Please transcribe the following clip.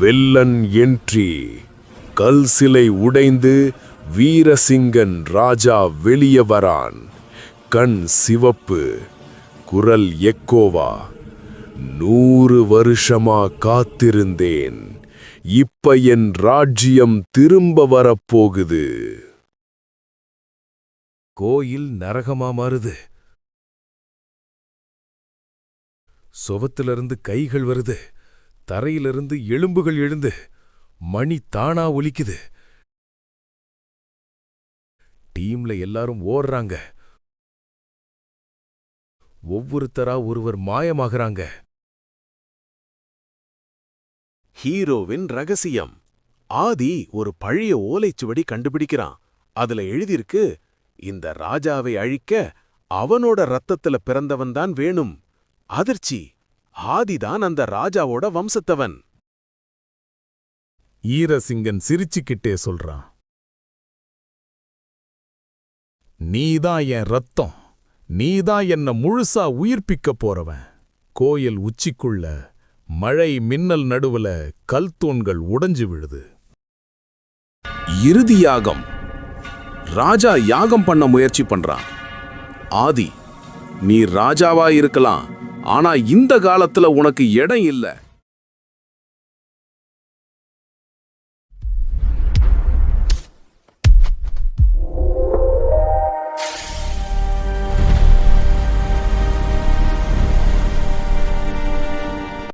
Vellan entry. கல் சிலை உடைந்து வீரசிங்கன் ராஜா வெளியே வரான். கண் சிவப்பு, குரல் எக்கோவா. 100 வருஷமா காத்திருந்தேன். இப்ப என் ராஜ்யம் திரும்ப வரப்போகுது. கோயில் நரகமா மாறுது. சுவத்திலிருந்து கைகள் வருது. தரையிலிருந்து எலும்புகள் எழுந்து மணி தானா ஒலிக்குது. டீம்ல எல்லாரும் ஓடுறாங்க. ஒவ்வொருத்தரா ஒருவர் மாயமாகறாங்க. ஹீரோவின் ரகசியம். ஆதி ஒரு பழைய ஓலைச்சுவடி கண்டுபிடிக்கிறான். அதுல எழுதியிருக்கு, இந்த ராஜாவை அழிக்க அவனோட ரத்தத்துல பிறந்தவன்தான் வேணும். அதிர்ச்சி, ஆதிதான் அந்த ராஜாவோட வம்சத்தவன். ஈரசிங்கன் சிரிச்சுக்கிட்டே சொல்றான், நீதான் என் ரத்தம், நீதான் என்ன முழுசா உயிர்ப்பிக்கப் போறவன். கோயில் உச்சிக்குள்ள மழை மின்னல் நடுவுல கல்தூண்கள் உடைஞ்சு விழுது. இறுதி யாகம். ராஜா யாகம் பண்ண முயற்சி பண்றான். ஆதி, நீ ராஜாவா இருக்கலாம், ஆனா இந்த காலத்துல உனக்கு இடம் இல்ல.